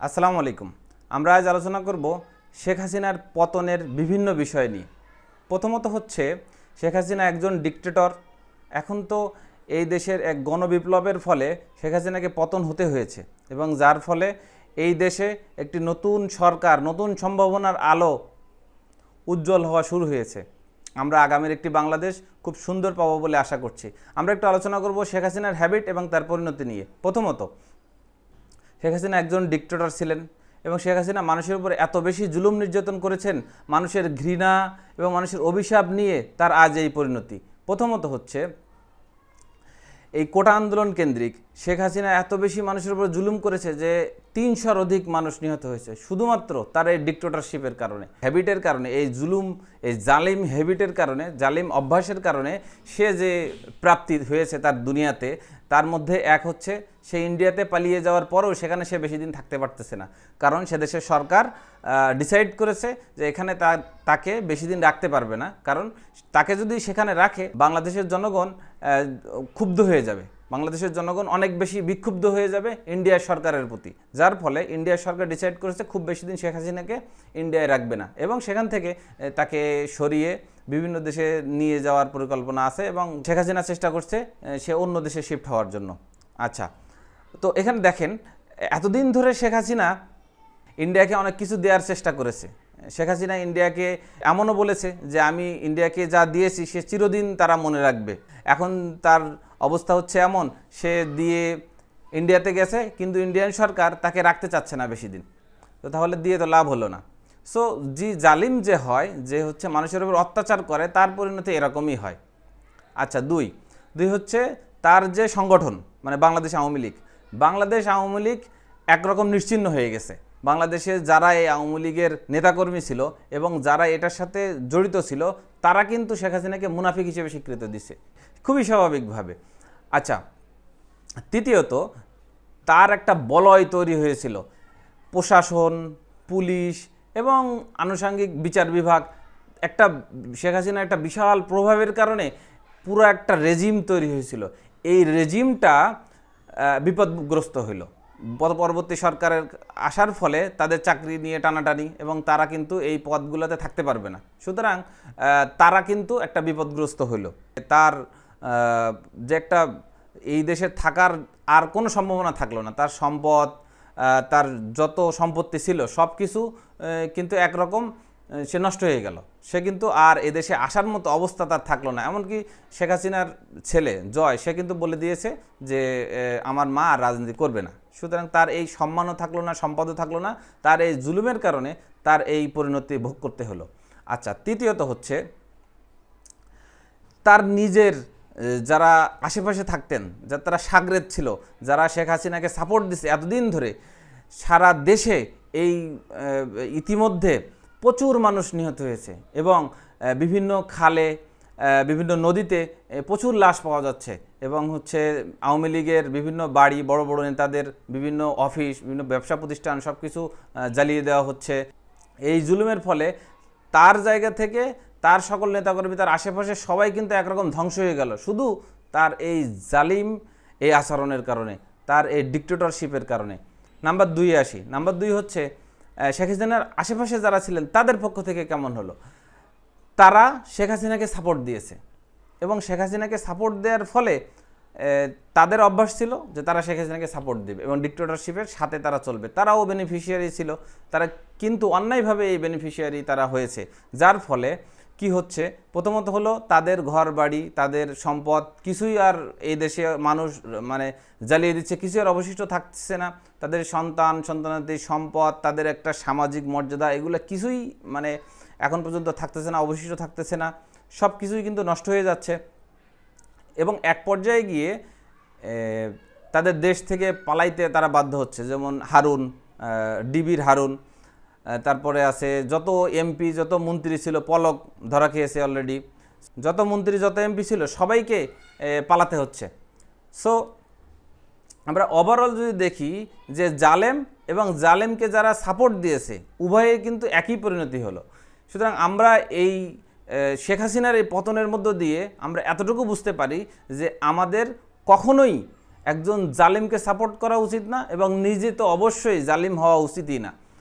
আসসালামু আলাইকুম। আমরা আজ আলোচনা করব শেখ হাসিনার পতনের বিভিন্ন বিষয় নিয়ে। প্রথমত হচ্ছে শেখ হাসিনা একজন ডিক্টেটর। এখন তো এই দেশের এক গণবিপ্লবের ফলে শেখ হাসিনাকে পতন হতে হয়েছে এবং যার ফলে এই দেশে একটি নতুন সরকার, নতুন সম্ভাবনার আলো উজ্জ্বল হওয়া শুরু হয়েছে। আমরা আগামীর একটি বাংলাদেশ খুব সুন্দর পাবো বলে আশা করছি। আমরা একটু আলোচনা করব শেখ হাসিনার হ্যাবিট এবং তার পরিণতি নিয়ে। প্রথমত, শেখ হাসিনা একজন ডিক্টেটর ছিলেন এবং শেখ হাসিনা মানুষের উপর এত বেশি জুলুম নির্যাতন করেছেন, মানুষের ঘৃণা এবং মানুষের অভিশাপ নিয়ে তার আজ এই পরিণতি। প্রথমত হচ্ছে এই কোটা আন্দোলন কেন্দ্রিক শেখ হাসিনা এত বেশি মানুষের উপর জুলুম করেছে যে ৩০০-র অধিক মানুষ নিহত হয়েছে শুধুমাত্র তার এই ডিক্টেটরশিপের কারণে, হ্যাবিটের কারণে, এই জুলুম, এই জালিম হ্যাবিটের কারণে, জালিম অভ্যাসের কারণে সে যে প্রাপ্তি হয়েছে তার দুনিয়াতে। তার মধ্যে এক হচ্ছে সে ইন্ডিয়াতে পালিয়ে যাওয়ার পরেও সেখানে সে বেশি দিন থাকতে পারতেছে না, কারণ সে দেশের সরকার ডিসাইড করেছে যে এখানে তাকে বেশি দিন রাখতে পারবে না, কারণ তাকে যদি সেখানে রাখে বাংলাদেশের জনগণ ক্ষুব্ধ হয়ে যাবে, বাংলাদেশের জনগণ অনেক বেশি বিক্ষুব্ধ হয়ে যাবে ইন্ডিয়ার সরকারের প্রতি। যার ফলে ইন্ডিয়ার সরকার ডিসাইড করেছে খুব বেশি দিন শেখ হাসিনাকে ইন্ডিয়ায় রাখবে না এবং সেখান থেকে তাকে সরিয়ে বিভিন্ন দেশে নিয়ে যাওয়ার পরিকল্পনা আছে এবং শেখ হাসিনা চেষ্টা করছে সে অন্য দেশে শিফট হওয়ার জন্য। আচ্ছা, তো এখানে দেখেন এতদিন ধরে শেখ হাসিনা ইন্ডিয়াকে অনেক কিছু দেওয়ার চেষ্টা করেছে। শেখ হাসিনা ইন্ডিয়াকে এমনও বলেছে যে আমি ইন্ডিয়াকে যা দিয়েছি সে চিরদিন তারা মনে রাখবে। এখন তার অবস্থা হচ্ছে এমন, সে দিয়ে ইন্ডিয়াতে গেছে কিন্তু ইন্ডিয়ান সরকার তাকে রাখতে চাচ্ছে না বেশি দিন, তো তাহলে দিয়ে তো লাভ হলো না। সো জালিম যে হয়, যে হচ্ছে মানুষের উপর অত্যাচার করে, তার পরিণতি এরকমই হয়। আচ্ছা, দুই হচ্ছে তার যে সংগঠন, মানে বাংলাদেশ আওয়ামী লীগ, বাংলাদেশ আওয়ামী লীগ একরকম নিশ্চিহ্ন হয়ে গেছে। বাংলাদেশে যারা এই আওয়ামী লীগের নেতাকর্মী ছিল এবং যারা এটার সাথে জড়িত ছিল তারা কিন্তু শেখ হাসিনাকে মুনাফিক হিসেবে স্বীকৃতি দিচ্ছে, খুবই স্বাভাবিকভাবে। আচ্ছা, তৃতীয়ত তার একটা বলয় তৈরি হয়েছিল, প্রশাসন, পুলিশ এবং আনুষঙ্গিক বিচার বিভাগ, একটা শেখ হাসিনার একটা বিশাল প্রভাবের কারণে পুরো একটা রেজিম তৈরি হয়েছিল। এই রেজিমটা বিপদগ্রস্ত হইল পরবর্তী সরকারের আসার ফলে, তাদের চাকরি নিয়ে টানাটানি এবং তারা কিন্তু এই পদগুলোতে থাকতে পারবে না। সুতরাং তারা কিন্তু একটা বিপদগ্রস্ত হইল। তার যে একটা এই দেশে থাকার আর কোনো সম্ভাবনা থাকলো না। তার সম্পদ, তার যত সম্পত্তি ছিল সব কিছু কিন্তু একরকম সে নষ্ট হয়ে গেল। সে কিন্তু আর এদেশে আসার মতো অবস্থা তার থাকলো না। এমনকি শেখ হাসিনার ছেলে জয়, সে কিন্তু বলে দিয়েছে যে আমার মা আর রাজনীতি করবে না। সুতরাং তার এই সম্মানও থাকলো না, সম্পদও থাকলো না, তার এই জুলুমের কারণে তার এই পরিণতি ভোগ করতে হলো। আচ্ছা, তৃতীয়ত হচ্ছে তার নিজের যারা আশেপাশে থাকতেন, তারা সাগরেদ ছিল, যারা শেখ হাসিনাকে সাপোর্ট দিছে এতদিন ধরে, সারা দেশে এই ইতিমধ্যে প্রচুর মানুষ নিহত হয়েছে এবং বিভিন্ন খালে, বিভিন্ন নদীতে প্রচুর লাশ পাওয়া যাচ্ছে এবং হচ্ছে আওয়ামী লীগের বিভিন্ন বাড়ি, বড় বড় নেতাদের বিভিন্ন অফিস, বিভিন্ন ব্যবসা প্রতিষ্ঠান সব কিছু জ্বালিয়ে দেওয়া হচ্ছে। এই জুলুমের ফলে তার জায়গা থেকে তার সকল নেতাকর্মী, তার আশেপাশে সবাই কিন্তু একরকম ধ্বংস হয়ে গেল শুধু তার এই জালিম এই আচরণের কারণে, তার এই ডিক্টেটরশিপের কারণে। নাম্বার 2 আসি। নাম্বার 2 হচ্ছে শেখ হাসিনার আশেপাশে যারা ছিলেন তাদের পক্ষ থেকে কেমন হলো, তারা শেখ হাসিনাকে সাপোর্ট দিয়েছে এবং শেখ হাসিনাকে সাপোর্ট দেওয়ার ফলে তাদের অভ্যাস ছিল যে তারা শেখ হাসিনাকে সাপোর্ট দেবে এবং ডিক্টেটরশিপের সাথে তারা চলবে। তারাও বেনিফিশিয়ারি ছিল, তারা কিন্তু অন্যায়ভাবে এই বেনিফিশিয়ারি তারা হয়েছে। যার ফলে কি হচ্ছে, প্রথমত হলো তাদের ঘর বাড়ি, তাদের সম্পদ কিছুই আর এই দেশে মানুষ মানে জ্বালিয়ে দিচ্ছে, কিছু আর অবশিষ্ট থাকছে না। তাদের সন্তানাদি সম্পদ, তাদের একটা সামাজিক মর্যাদা, এগুলো কিছুই মানে এখন পর্যন্ত থাকতেছে না, অবশিষ্ট থাকতেছে না, সব কিছুই কিন্তু নষ্ট হয়ে যাচ্ছে। এবং এক পর্যায়ে গিয়ে তাদের দেশ থেকে পালাইতে তারা বাধ্য হচ্ছে, যেমন হারুন, ডিবির হারুন, তারপরে আছে যত এমপি, যত মন্ত্রী ছিল, পলক ধরা খেয়েছে অলরেডি, যত মন্ত্রী, যত এমপি ছিল সবাইকে পালাতে হচ্ছে। সো আমরা ওভারঅল যদি দেখি যে জালেম এবং জালেমকে যারা সাপোর্ট দিয়েছে উভয়ে কিন্তু একই পরিণতি হলো। সুতরাং আমরা এই শেখ হাসিনার এই পতনের মধ্য দিয়ে আমরা এতটুকু বুঝতে পারি যে আমাদের কখনোই একজন জালিমকে সাপোর্ট করা উচিত না এবং নিজে তো অবশ্যই জালিম হওয়া উচিতই না।